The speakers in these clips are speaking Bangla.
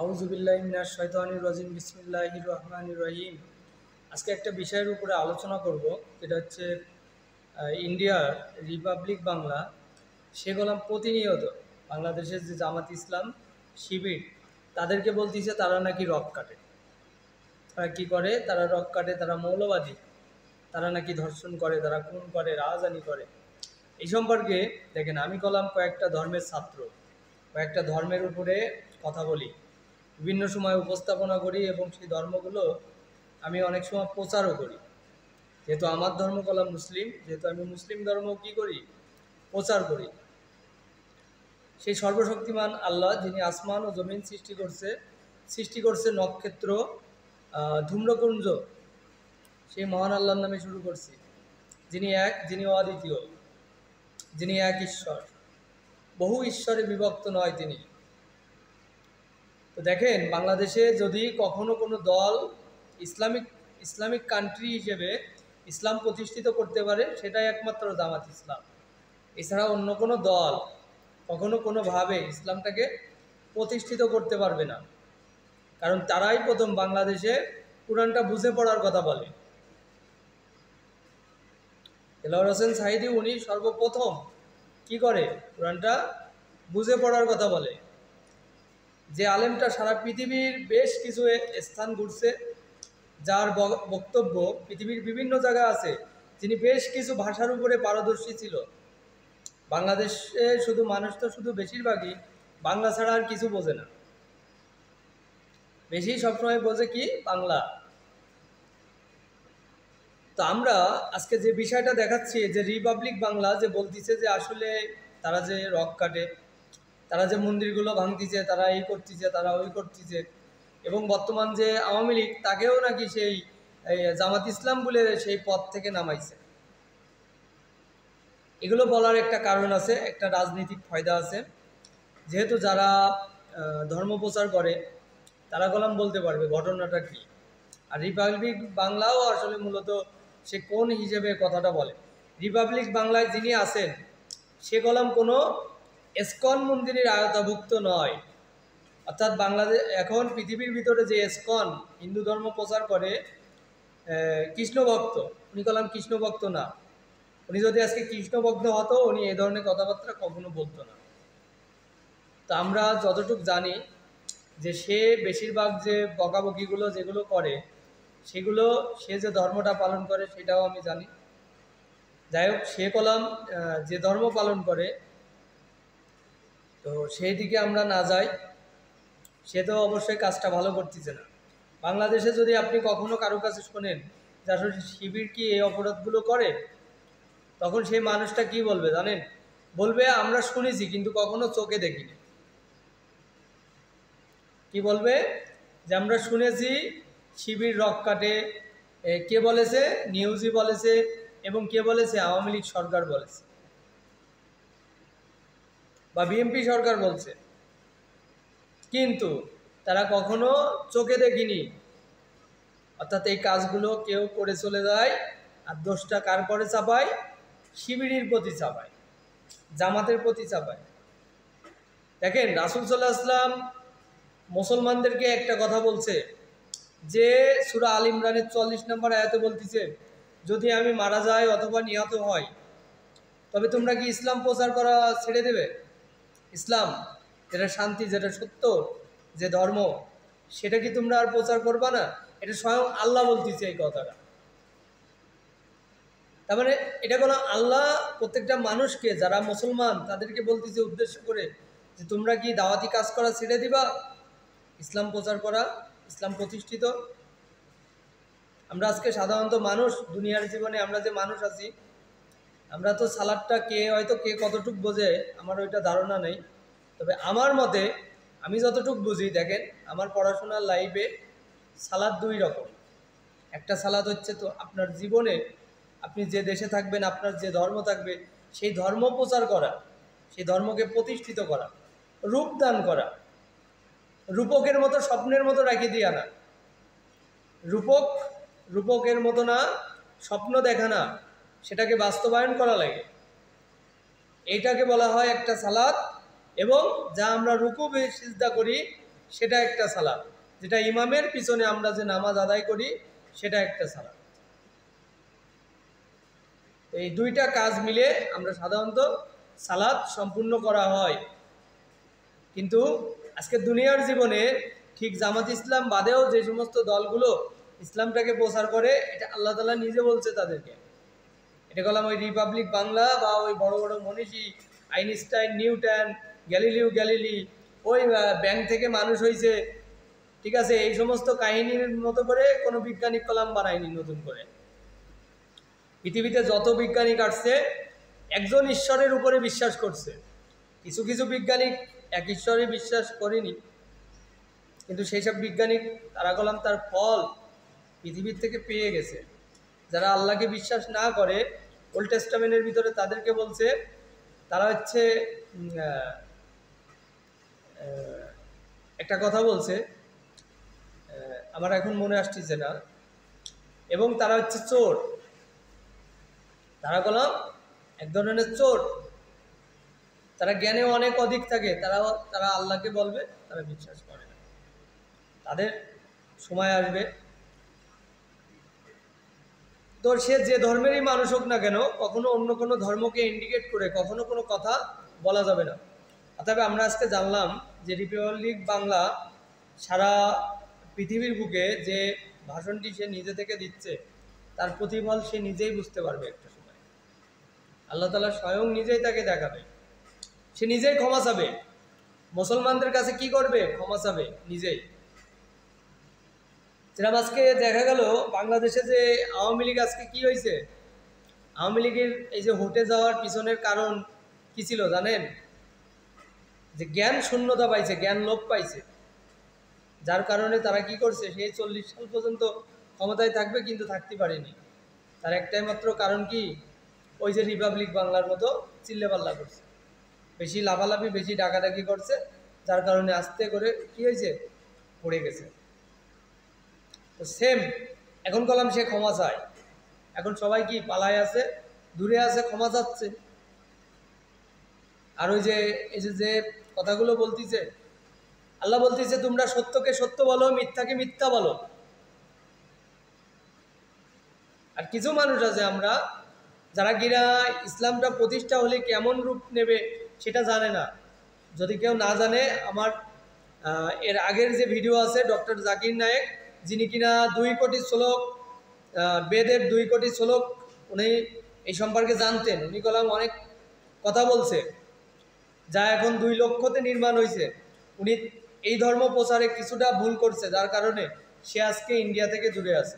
আউযুবিল্লাহি মিনাশ শাইতানির রাজিম বিসমিল্লাহির রহমানির রহিম। আজকে একটা বিষয়ের উপরে আলোচনা করব, যেটা হচ্ছে ইন্ডিয়ার রিপাবলিক বাংলা শেখ গোলাম প্রতিনিয়ত বাংলাদেশের যে জামাত ইসলাম শিবির তাদেরকে বলতেছে তারা নাকি রক কাটে। তারা কী করে? তারা রক কাটে, তারা মৌলবাদী, তারা নাকি ধর্ষণ করে, তারা খুন করে, রাজধানী করে। এই সম্পর্কে দেখেন, আমি কলাম কয়েকটা ধর্মের ছাত্র, কয়েকটা ধর্মের উপরে কথা বলি, বিভিন্ন সময় উপস্থাপনা করি এবং সেই ধর্মগুলো আমি অনেক সময় প্রচারও করি। যেহেতু আমার ধর্ম কলাম মুসলিম, যেহেতু আমি মুসলিম ধর্ম কী করি? প্রচার করি। সেই সর্বশক্তিমান আল্লাহ, যিনি আসমান ও জমিন সৃষ্টি করছে নক্ষত্র, ধূম্রকুঞ্জ, সেই মহান আল্লাহর নামে শুরু করছি, যিনি এক, যিনি অদ্বিতীয়, যিনি এক ঈশ্বর, বহু ঈশ্বরে বিভক্ত নয় তিনি। তো দেখেন, বাংলাদেশে যদি কখনো কোনো দল ইসলামিক কান্ট্রি হিসেবে ইসলাম প্রতিষ্ঠিত করতে পারে, সেটাই একমাত্র জামাত ইসলাম। এছাড়া অন্য কোনো দল কখনো কোনোভাবে ইসলামটাকে প্রতিষ্ঠিত করতে পারবে না, কারণ তারাই প্রথম বাংলাদেশে কোরআনটা বুঝে পড়ার কথা বলে। দেলোয়ার হোসেন সাঈদী উনি সর্বপ্রথম কি করে? কোরআনটা বুঝে পড়ার কথা বলে। যে আলেমটা সারা পৃথিবীর বেশ কিছু স্থান ঘুরছে, যার বক্তব্য পৃথিবীর বিভিন্ন জায়গা আছে, যিনি বেশ কিছু ভাষার উপরে পারদর্শী ছিল। বাংলাদেশে শুধু মানুষ তো শুধু বেশিরভাগই বাংলা ছাড়া আর কিছু বোঝে না, বেশি সবসময় বোঝে কি? বাংলা। তো আমরা আজকে যে বিষয়টা দেখাচ্ছি, যে রিপাবলিক বাংলা যে বলতেছে যে আসলে তারা যে রক কাটে, তারা যে মন্দিরগুলো ভাঙতিছে, তারা এই করতেছে, তারা ওই করতেছে, এবং বর্তমান যে আওয়ামী লীগ তাকেও নাকি সেই জামাত ইসলাম বলে সেই পদ থেকে নামাইছে। এগুলো বলার একটা কারণ আছে, একটা রাজনৈতিক ফায়দা আছে। যেহেতু যারা ধর্ম প্রচার করে তারা কলম বলতে পারবে ঘটনাটা কী। আর রিপাবলিক বাংলাও আসলে মূলত সে কোন হিসেবে কথাটা বলে। রিপাবলিক বাংলায় যিনি আছেন সে কলম কোনো এসকন মন্দিরের আয়তাভুক্ত নয়। অর্থাৎ বাংলাদেশ এখন পৃথিবীর ভিতরে যে এসকন হিন্দু ধর্ম প্রচার করে কৃষ্ণ ভক্ত, উনি কলাম কৃষ্ণ ভক্ত না। উনি যদি আজকে কৃষ্ণ ভক্ত হতো, উনি এই ধরনের কথাবার্তা কখনো বলতো না। তো আমরা যতটুকু জানি যে সে বেশিরভাগ যে বকাবকিগুলো যেগুলো করে, সেগুলো সে যে ধর্মটা পালন করে সেটাও আমি জানি। যাই হোক, সে কলাম যে ধর্ম পালন করে, তো সেই দিকে আমরা না যাই। সে তো অবশ্যই কাজটা ভালো করতেছে না। বাংলাদেশে যদি আপনি কখনো কারো কাছে শোনেন যে আসলে শিবির কি এই অপরাধগুলো করে, তখন সেই মানুষটা কি বলবে জানেন? বলবে আমরা শুনেছি কিন্তু কখনো চোখে দেখিনি। কি বলবে? যে আমরা শুনেছি শিবির রক কাটে। কে বলেছে? নিউজই বলেছে, এবং কে বলেছে? আওয়ামী লীগ সরকার বলেছে, বা বিএনপি সরকার বলছে, কিন্তু তারা কখনো চোখে দেখিনি। অর্থাৎ এই কাজগুলো কেউ করে চলে যায়, আর দোষটা কার পরে চাপায়? শিবিরের প্রতি চাপায়, জামাতের প্রতি চাপায়। দেখেন, রাসূল সাল্লাল্লাহু আলাইহি ওয়াসাল্লাম মুসলমানদেরকে একটা কথা বলছে, যে সূরা আল ইমরানের ৪৪ নম্বর আয়াতে বলতেছে, যদি আমি মারা যাই অথবা নিহত হই, তবে তোমরা কি ইসলাম প্রচার করা ছেড়ে দেবে? ইসলাম যেটা শান্তি, যেটা সত্য, যে ধর্ম, সেটা কি তোমরা আর প্রচার করবা না? এটা স্বয়ং আল্লাহ বলতেছে এই কথাটা। তার মানে এটা কোনো আল্লাহ প্রত্যেকটা মানুষকে, যারা মুসলমান তাদেরকে বলতেছে উদ্দেশ্য করে, যে তোমরা কি দাওয়াতি কাজ করা ছেড়ে দিবা, ইসলাম প্রচার করা, ইসলাম প্রতিষ্ঠিত। আমরা আজকে সাধারণত মানুষ, দুনিয়ার জীবনে আমরা যে মানুষ আছি, আমরা তো সালাদটা কে হয়তো কে কতটুক বোঝে আমার ওইটা ধারণা নেই। তবে আমার মতে আমি যতটুক বুঝি, দেখেন আমার পড়াশোনার লাইফে সালাদ দুই রকম। একটা সালাদ হচ্ছে তো আপনার জীবনে আপনি যে দেশে থাকবেন, আপনার যে ধর্ম থাকবে, সেই ধর্ম প্রচার করা, সেই ধর্মকে প্রতিষ্ঠিত করা, রূপদান করা। রূপকের মতো, স্বপ্নের মতো রাখি দিয়া না, রূপকের মতো না, স্বপ্ন দেখা না, সেটাকে বাস্তবায়ন করা লাগে। এইটাকে বলা হয় একটা সালাত। এবং যা আমরা রুকু সিজদা করি, সেটা একটা সালাত, যেটা ইমামের পিছনে আমরা যে নামাজ আদায় করি সেটা একটা সালাত। এই দুইটা কাজ মিলে আমরা সাধারণত সালাত সম্পূর্ণ করা হয়। কিন্তু আজকে দুনিয়ার জীবনে ঠিক জামাত ইসলাম বাদেও যে সমস্ত দলগুলো ইসলামটাকে প্রচার করে, এটা আল্লাহ তাআলা নিজে বলছে তাদেরকে। এটা বললাম ওই রিপাবলিক বাংলা বা ওই বড় বড় মনীষী আইনস্টাইন, নিউটন, গ্যালিলি, ওই ব্যাংক থেকে মানুষ হয়েছে, ঠিক আছে, এই সমস্ত কাহিনীর মতো করে কোনো বিজ্ঞানিক কলাম বানায়নি নতুন করে। পৃথিবীতে যত বিজ্ঞানী কাটছে একজন ঈশ্বরের উপরে বিশ্বাস করছে। কিছু কিছু বিজ্ঞানিক এক ঈশ্বরে বিশ্বাস করেনি, কিন্তু সেই সব বিজ্ঞানিক তারা কলাম তার ফল পৃথিবীর থেকে পেয়ে গেছে। যারা আল্লাহকে বিশ্বাস না করে, ওল্ড টেস্টামেন্টের ভিতরে তাদেরকে বলছে তারা হচ্ছে একটা কথা বলছে, আমার এখন মনে আসতেছে না, এবং তারা হচ্ছে চোর। তারা কলাম এক ধরনের চোর, তারা জ্ঞানে অনেক অধিক থাকে, তারা আল্লাহকে বলবে, তারা বিশ্বাস করে না। তাদের সময় আসবে, তো সে যে ধর্মেরই মানুষ হোক না কেন, কখনো অন্য কোনো ধর্মকে ইন্ডিকেট করে কখনো কোনো কথা বলা যাবে না। অতএব আমরা আজকে জানলাম যে রিপাবলিক বাংলা সারা পৃথিবীর বুকে যে ভাষণটি সে নিজে থেকে দিচ্ছে, তার প্রতিফল সে নিজেই বুঝতে পারবে একটা সময়। আল্লাহ তাআলা স্বয়ং নিজেই তাকে দেখাবে, সে নিজেই ক্ষমা চাবে। মুসলমানদের কাছে কি করবে? ক্ষমা চাবে নিজেই। যেরকম আজকে দেখা গেল বাংলাদেশে যে আওয়ামী লীগ, আজকে কি হয়েছে? আওয়ামী লীগের এই যে হটে যাওয়ার পিছনের কারণ কি ছিল জানেন? যে জ্ঞান শূন্যতা পাইছে, জ্ঞান লোপ পাইছে, যার কারণে তারা কি করছে, সেই 40 সাল পর্যন্ত ক্ষমতায় থাকবে কিন্তু থাকতে পারেনি। তার একটাই মাত্র কারণ কি? ওই যে রিপাবলিক বাংলার মতো চিল্লাপাল্লা করছে, বেশি লাফালাফি, বেশি ডাকাডাকি করছে, যার কারণে আস্তে করে কি হয়েছে, পড়ে গেছে। তো সেম এখন কলাম সে ক্ষমা চায়। এখন সবাই কি পালায় আছে, দূরে আছে, ক্ষমা চাচ্ছে। আর ওই যে এই যে কথাগুলো বলতেছে, আল্লাহ বলতেছে তোমরা সত্যকে সত্য বলো, মিথ্যাকে মিথ্যা বলো। আর কিছু মানুষ আছে আমরা, যারা কিনা ইসলামটা প্রতিষ্ঠা হলে কেমন রূপ নেবে সেটা জানে না। যদি কেউ না জানে, আমার এর আগের যে ভিডিও আছে ডক্টর জাকির নায়েক, যিনি কিনা 2 কোটি শ্লোক, বেদের 2 কোটি শ্লোক উনি এই সম্পর্কে জানতেন। উনি কলাম অনেক কথা বলছে, যা এখন 2 লক্ষতে নির্মাণ হয়েছে। উনি এই ধর্ম প্রচারে কিছুটা ভুল করছে, যার কারণে সে আজকে ইন্ডিয়া থেকে দূরে আছে।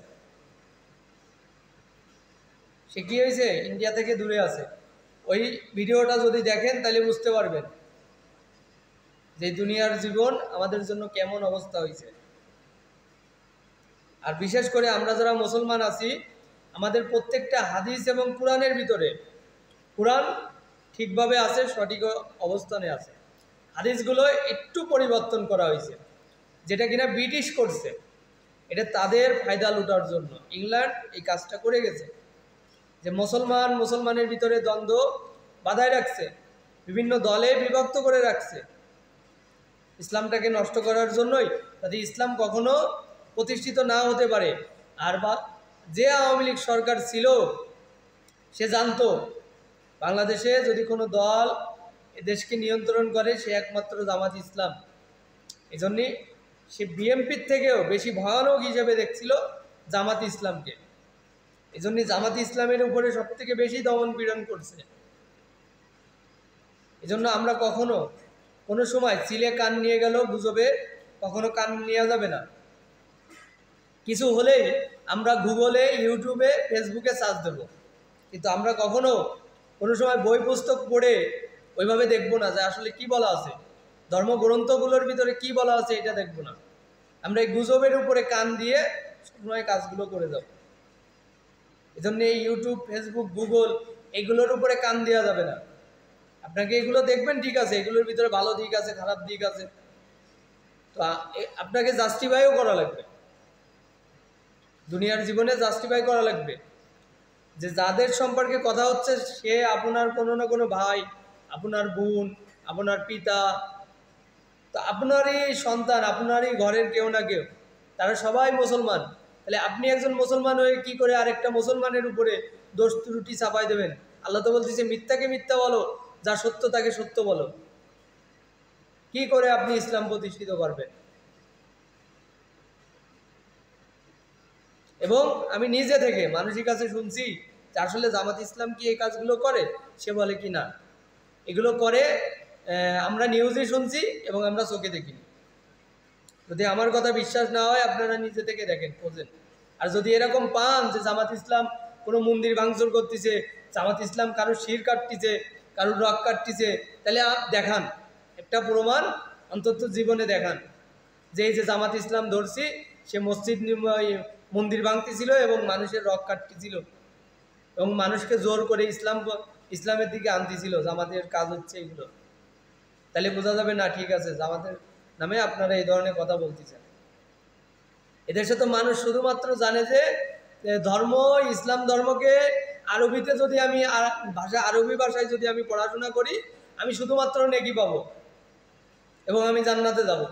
সে কি হয়েছে? ইন্ডিয়া থেকে দূরে আছে। ওই ভিডিওটা যদি দেখেন তাহলে বুঝতে পারবেন যে দুনিয়ার জীবন আমাদের জন্য কেমন অবস্থা হয়েছে। আর বিশেষ করে আমরা যারা মুসলমান আছি, আমাদের প্রত্যেকটা হাদিস এবং কোরআনের ভিতরে, কোরআন ঠিকভাবে আছে, সঠিক অবস্থানে আছে। হাদিসগুলো একটু পরিবর্তন করা হয়েছে, যেটা কিনা ব্রিটিশ করছে। এটা তাদের ফায়দা লুটার জন্য ইংল্যান্ড এই কাজটা করে গেছে, যে মুসলমানের ভিতরে দ্বন্দ্ব বাধায় রাখছে, বিভিন্ন দলে বিভক্ত করে রাখছে ইসলামটাকে নষ্ট করার জন্যই, যাতে ইসলাম কখনো প্রতিষ্ঠিত না হতে পারে। আর বা যে আওয়ামী লীগ সরকার ছিল, সে জানতো বাংলাদেশে যদি কোনো দল এ দেশকে নিয়ন্ত্রণ করে, সে একমাত্র জামাত ইসলাম। এই জন্যে সে বিএনপির থেকেও বেশি ভয়ানক হিসেবে দেখছিল জামাত ইসলামকে। এই জন্যে জামাত ইসলামের উপরে সব থেকে বেশি দমন পীড়ন করছে। এই জন্য আমরা কখনো কোনো সময় চিলে কান নিয়ে গেল গুজবে কখনো কান নেওয়া যাবে না। কিছু হলেই আমরা গুগলে, ইউটিউবে, ফেসবুকে সার্চ দেব, কিন্তু আমরা কখনো কোনো সময় বই পুস্তক পড়ে ওইভাবে দেখবো না যে আসলে কি বলা আছে, ধর্মগ্রন্থগুলোর ভিতরে কি বলা আছে এটা দেখবো না। আমরা এই গুজবের উপরে কান দিয়ে সবসময় কাজগুলো করে যাব। এই জন্য এই ইউটিউব, ফেসবুক, গুগল এইগুলোর উপরে কান দেওয়া যাবে না। আপনাকে এগুলো দেখবেন, ঠিক আছে, এগুলোর ভিতরে ভালো দিক আছে, খারাপ দিক আছে, তো আপনাকে জাস্টিফাইও করা লাগবে, দুনিয়ার জীবনে জাস্টিফাই করা লাগবে যে যাদের সম্পর্কে কথা হচ্ছে সে আপনার কোনো না কোনো ভাই, আপনার বোন, আপনার পিতা, তো আপনারই সন্তান, আপনারই ঘরের কেউ না কেউ, তারা সবাই মুসলমান। তাহলে আপনি একজন মুসলমান হয়ে কি করে আরেকটা মুসলমানের উপরে দোষ ত্রুটি চাপাই দেবেন? আল্লাহ তো বলতেছে মিথ্যাকে মিথ্যা বলো, যা সত্য তাকে সত্য বলো। কি করে আপনি ইসলাম প্রতিষ্ঠিত করবেন? এবং আমি নিজে থেকে মানুষের কাছে শুনছি যে আসলে জামাত ইসলাম কি এই কাজগুলো করে? সে বলে কি না, এগুলো করে আমরা নিউজে শুনছি এবং আমরা চোখে দেখিনি। যদি আমার কথা বিশ্বাস না হয় আপনারা নিজে থেকে দেখেন, খোঁজেন। আর যদি এরকম পান যে জামাত ইসলাম কোনো মন্দির ভাঙচুর করতেছে, জামাত ইসলাম কারোর শির কাটতেছে, কারোর রক কাটতেছে, তাহলে দেখান একটা প্রমাণ, অন্তত জীবনে দেখান যে এই যে জামাত ইসলাম ধরছি সে মসজিদ মন্দির ভাঙতেছিল এবং মানুষের রক কাটতেছিল এবং মানুষকে জোর করে ইসলামের দিকে আনতেছিল। জামাতের কাজ হচ্ছে এগুলো। তাহলে বোঝা যাবে না ঠিক আছে জামাতের নামে আপনারা এই ধরনের কথা বলতেছেন। এদেশে তো মানুষ শুধুমাত্র জানে যে ধর্ম, ইসলাম ধর্মকে আরবিতে যদি আমি আরবি ভাষায় যদি আমি পড়াশোনা করি, আমি শুধুমাত্র নেকি পাবো এবং আমি জান্নাতে যাব।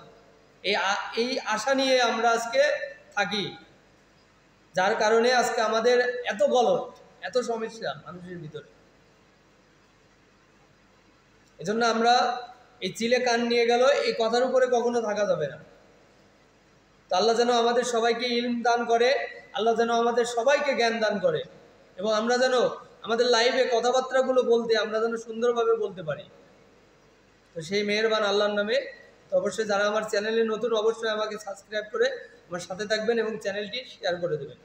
এই আশা নিয়ে আমরা আজকে থাকি, যার কারণে আজকে আমাদের এত গলদ, এত সমস্যা মানুষের ভিতরে। এজন্য আমরা এই চিলে কান নিয়ে গেল এই কথার উপরে কখনো থাকা যাবে না। তো আল্লাহ যেন আমাদের সবাইকে ইলম দান করে, আল্লাহ যেন আমাদের সবাইকে জ্ঞান দান করে এবং আমরা যেন আমাদের লাইফে কথাবার্তাগুলো বলতে আমরা যেন সুন্দরভাবে বলতে পারি। তো সেই মেহেরবান আল্লাহর নামে। তো অবশ্যই যারা আমার চ্যানেলে নতুন, অবশ্যই আমাকে সাবস্ক্রাইব করে আমার সাথে থাকবেন এবং চ্যানেলটি শেয়ার করে দেবেন।